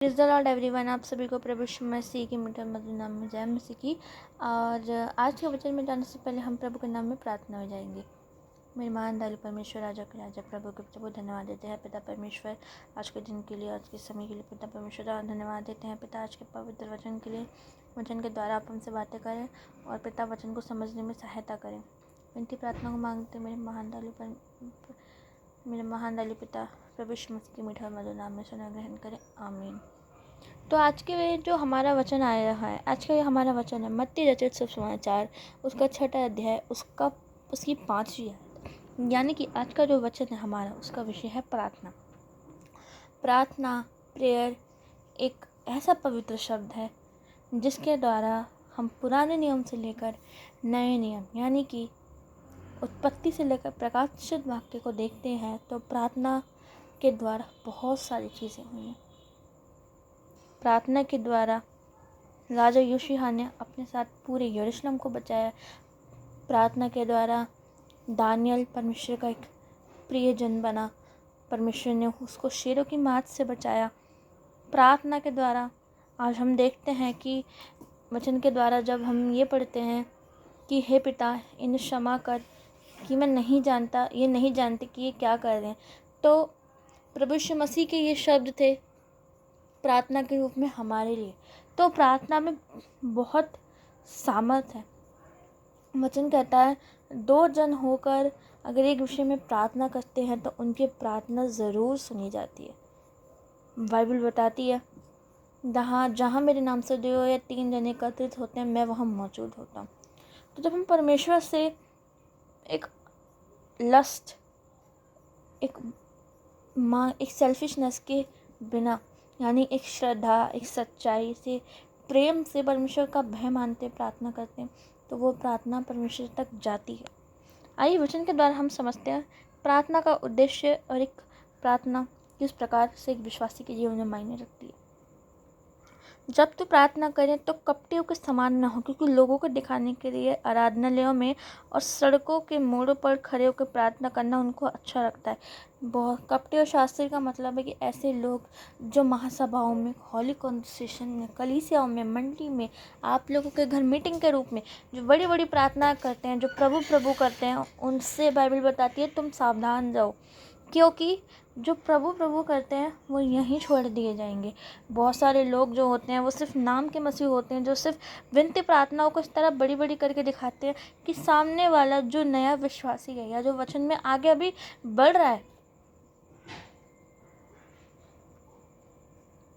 Praise the Lord everyone. आप सभी को प्रभु यीशु मसीह की मीठे मधुर नाम में जय मसीह की। और आज के वचन में जाने से पहले हम प्रभु के नाम में प्रार्थना हो जाएंगे। मेरे महान दयालु परमेश्वर, राजा के राजा, प्रभु के प्रभु, धन्यवाद देते हैं पिता परमेश्वर आज के दिन के लिए, आज के समय के लिए। पिता परमेश्वर धन्यवाद देते हैं पिता आज के पवित्र वचन के लिए। वचन के द्वारा आप हमसे बातें करें और पिता वचन को समझने में सहायता करें। विनती प्रार्थना को मांगते मेरे महान दयालु पिता प्रभु यीशु मसीह की मीठा मधुर नाम में सुना ग्रहण करें, आमीन। तो आज के जो हमारा वचन आया है, आज का हमारा वचन है मत्ती रचित सुसमाचार, उसका 6 अध्याय, उसकी 5वीं आयत। यानी कि आज का जो वचन है हमारा, उसका विषय है प्रार्थना। प्रार्थना, प्रेयर एक ऐसा पवित्र शब्द है जिसके द्वारा हम पुराने नियम से लेकर नए नियम यानी कि उत्पत्ति से लेकर प्रकाशित वाक्य को देखते हैं तो प्रार्थना के द्वारा बहुत सारी चीज़ें हुई हैं। प्रार्थना के द्वारा राजा योशिय्याह ने अपने साथ पूरे यरूशलेम को बचाया। प्रार्थना के द्वारा दानियल परमेश्वर का एक प्रिय जन बना। परमेश्वर ने उसको शेरों की मात से बचाया। प्रार्थना के द्वारा आज हम देखते हैं कि वचन के द्वारा जब हम ये पढ़ते हैं कि हे पिता इन्हें क्षमा कर कि मैं नहीं जानते कि ये क्या कर रहे हैं, तो प्रभु यीशु मसीह के ये शब्द थे प्रार्थना के रूप में हमारे लिए। तो प्रार्थना में बहुत सामर्थ है। वचन कहता है 2 जन होकर अगर एक विषय में प्रार्थना करते हैं तो उनकी प्रार्थना ज़रूर सुनी जाती है। बाइबल बताती है जहाँ मेरे नाम से 2 या 3 जन एकत्रित होते हैं, मैं वहाँ मौजूद होता हूँ। तो जब हम परमेश्वर से एक लस्ट, एक सेल्फिशनेस के बिना, यानी एक श्रद्धा, एक सच्चाई से, प्रेम से परमेश्वर का भय मानते प्रार्थना करते हैं, तो वो प्रार्थना परमेश्वर तक जाती है। आइए वचन के द्वारा हम समझते हैं प्रार्थना का उद्देश्य और एक प्रार्थना किस प्रकार से एक विश्वासी के जीवन में मायने रखती है। जब तो प्रार्थना करें तो कपटियों के समान न हो, क्योंकि लोगों को दिखाने के लिए आराधनालयों में और सड़कों के मोड़ों पर खड़े होकर प्रार्थना करना उनको अच्छा लगता है। बहुत कपटी और शास्त्री का मतलब है कि ऐसे लोग जो महासभाओं में, हॉली कॉन्वर्सेशन में, कलीसियाओं में, मंडली में, आप लोगों के घर मीटिंग के रूप में जो बड़ी बड़ी प्रार्थना करते हैं, जो प्रभु प्रभु करते हैं, उनसे बाइबल बताती है तुम सावधान जाओ, क्योंकि जो प्रभु प्रभु करते हैं वो यहीं छोड़ दिए जाएंगे। बहुत सारे लोग जो होते हैं वो सिर्फ नाम के मसीह होते हैं, जो सिर्फ विनती प्रार्थनाओं को इस तरह बड़ी बड़ी करके दिखाते हैं कि सामने वाला जो नया विश्वासी है या जो वचन में आगे अभी बढ़ रहा है,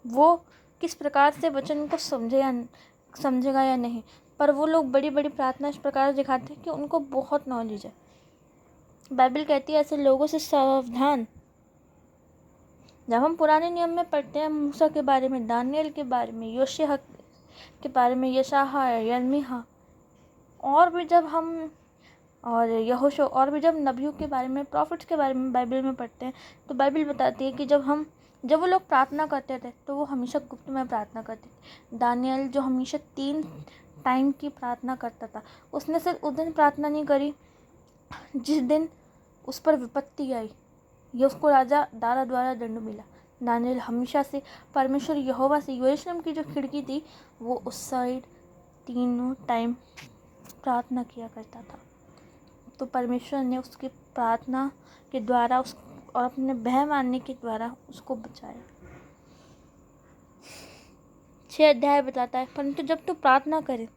वो किस प्रकार से वचन को समझेगा या नहीं। पर वो लोग बड़ी बड़ी प्रार्थना इस प्रकार दिखाते हैं कि उनको बहुत नॉलेज है। बाइबल कहती है ऐसे लोगों से सावधान। जब हम पुराने नियम में पढ़ते हैं मूसा के बारे में, दानियल के बारे में, योशिय्याह के बारे में, यशायाह, यिर्मयाह, और भी जब नबियों के बारे में, प्रॉफिट्स के बारे में बाइबल में पढ़ते हैं, तो बाइबल बताती है कि जब वो लोग प्रार्थना करते थे तो वो हमेशा गुप्त में प्रार्थना करते थे। दानियल जो हमेशा 3 टाइम की प्रार्थना करता था, उसने सिर्फ उस दिन प्रार्थना नहीं करी जिस दिन उस पर विपत्ति आई या उसको राजा दारा द्वारा दंड मिला। दानियल हमेशा से परमेश्वर यहोवा से यरूशलेम की जो खिड़की थी वो उस साइड 3 टाइम प्रार्थना किया करता था। तो परमेश्वर ने उसकी प्रार्थना के द्वारा और अपने भय मानने के द्वारा उसको बचाया। 6 अध्याय बताता है परंतु जब तू प्रार्थना करे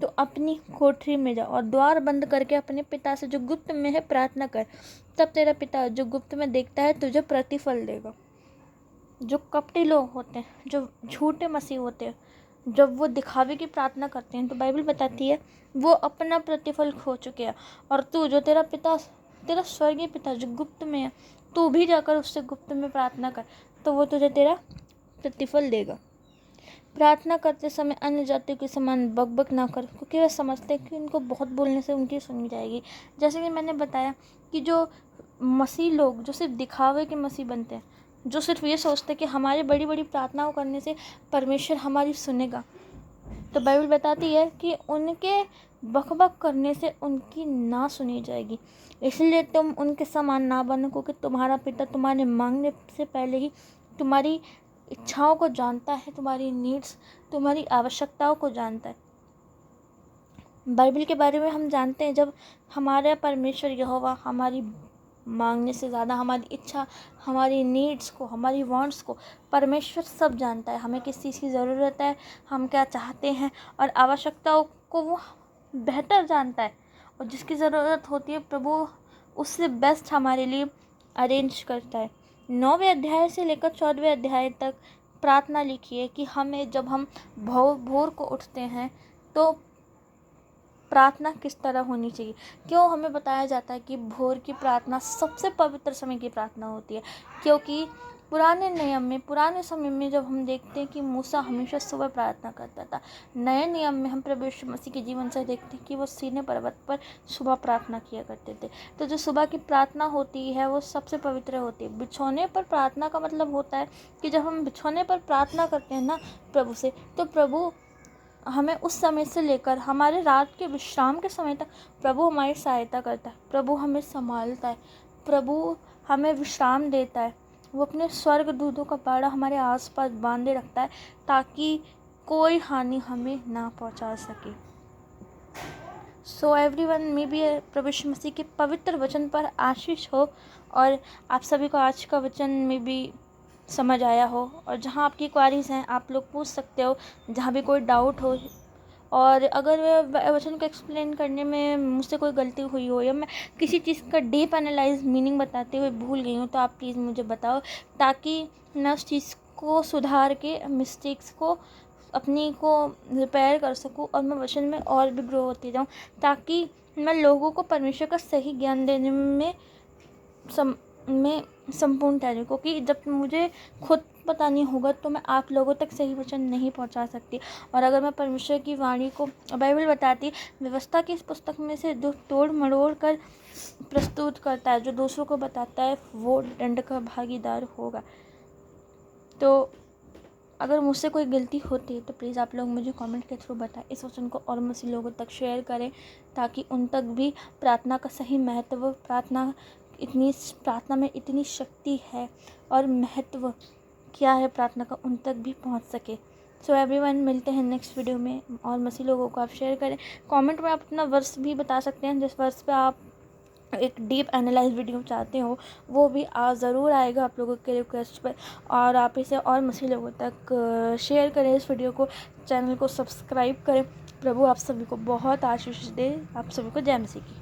तो अपनी कोठरी में जा और द्वार बंद करके अपने पिता से जो गुप्त में है प्रार्थना कर, तब तेरा पिता जो गुप्त में देखता है तुझे प्रतिफल देगा। जो कपटी लोग होते हैं, जो झूठे मसीह होते हैं, जब वो दिखावे की प्रार्थना करते हैं तो बाइबल बताती है वो अपना प्रतिफल खो चुके हैं। और तू जो तेरा स्वर्गीय पिता जो गुप्त में है, तू भी जाकर उससे गुप्त में प्रार्थना कर, तो वो तुझे तेरा प्रतिफल देगा। प्रार्थना करते समय अन्य जातियों के समान बकबक ना कर, क्योंकि वे समझते हैं कि उनको बहुत बोलने से उनकी सुनी जाएगी। जैसे कि मैंने बताया कि जो मसीह लोग जो सिर्फ दिखावे के मसीह बनते हैं, जो सिर्फ ये सोचते हैं कि हमारी बड़ी बड़ी प्रार्थनाओं करने से परमेश्वर हमारी सुनेगा, तो बाइबल बताती है कि उनके बकबक करने से उनकी ना सुनी जाएगी। इसलिए तुम उनके समान ना बनो, क्योंकि तुम्हारा पिता तुम्हारे मांगने से पहले ही तुम्हारी इच्छाओं को जानता है, तुम्हारी नीड्स, तुम्हारी आवश्यकताओं को जानता है। बाइबल के बारे में हम जानते हैं, जब हमारा परमेश्वर यहोवा हमारी मांगने से ज़्यादा हमारी इच्छा, हमारी नीड्स को, हमारी वांट्स को परमेश्वर सब जानता है। हमें किस चीज़ की ज़रूरत है, हम क्या चाहते हैं, और आवश्यकताओं को वो बेहतर जानता है। और जिसकी ज़रूरत होती है प्रभु उससे बेस्ट हमारे लिए अरेंज करता है। 9वें अध्याय से लेकर 14वें अध्याय तक प्रार्थना लिखी है कि हमें जब हम भोर को उठते हैं तो प्रार्थना किस तरह होनी चाहिए। क्यों हमें बताया जाता है कि भोर की प्रार्थना सबसे पवित्र समय की प्रार्थना होती है? क्योंकि पुराने समय में जब हम देखते हैं कि मूसा हमेशा सुबह प्रार्थना करता था। नए नियम में हम प्रभु यीशु मसीह के जीवन से देखते हैं कि वो सीनै पर्वत पर सुबह प्रार्थना किया करते थे। तो जो सुबह की प्रार्थना होती है वो सबसे पवित्र होती है। बिछौने पर प्रार्थना का मतलब होता है कि जब हम बिछौने पर प्रार्थना करते हैं ना प्रभु से, तो प्रभु हमें उस समय से लेकर हमारे रात के विश्राम के समय तक प्रभु हमारी सहायता करता है। प्रभु हमें संभालता है, प्रभु हमें विश्राम देता है। वो अपने स्वर्ग दूतों का पहरा हमारे आसपास बांधे रखता है ताकि कोई हानि हमें ना पहुंचा सके। सो एवरीवन, मे बी प्रभु यीशु मसीह के पवित्र वचन पर आशीष हो और आप सभी को आज का वचन में भी समझ आया हो। और जहाँ आपकी क्वारीज हैं आप लोग पूछ सकते हो, जहाँ भी कोई डाउट हो। और अगर वचन को एक्सप्लेन करने में मुझसे कोई गलती हुई हो या मैं किसी चीज़ का डीप एनालाइज मीनिंग बताते हुए भूल गई हूँ, तो आप प्लीज़ मुझे बताओ ताकि मैं उस चीज़ को सुधार के मिस्टेक्स को अपनी को रिपेयर कर सकूँ और मैं वचन में और भी ग्रो होती जाऊँ, ताकि मैं लोगों को परमेश्वर का सही ज्ञान देने में संपूर्ण ठहरूँ। क्योंकि जब मुझे खुद पता नहीं होगा तो मैं आप लोगों तक सही वचन नहीं पहुंचा सकती। और अगर मैं परमेश्वर की वाणी को, बाइबल बताती व्यवस्था की इस पुस्तक में से जो तोड़ मरोड़ कर प्रस्तुत करता है, जो दूसरों को बताता है, वो दंड का भागीदार होगा। तो अगर मुझसे कोई गलती होती है तो प्लीज़ आप लोग मुझे कमेंट के थ्रू बताएं। इस वचन को और मसीह लोगों तक शेयर करें ताकि उन तक भी प्रार्थना का सही महत्व, प्रार्थना में इतनी शक्ति है और महत्व क्या है प्रार्थना का, उन तक भी पहुंच सके। सो एवरीवन, मिलते हैं नेक्स्ट वीडियो में। और मसीह लोगों को आप शेयर करें। कमेंट में आप अपना वर्स भी बता सकते हैं, जिस वर्स पे आप एक डीप एनालाइज वीडियो चाहते हो वो भी ज़रूर आएगा आप लोगों के रिक्वेस्ट पर। और आप इसे और मसीह लोगों तक शेयर करें इस वीडियो को, चैनल को सब्सक्राइब करें। प्रभु आप सभी को बहुत आशीष दे। आप सभी को जय मसीह की।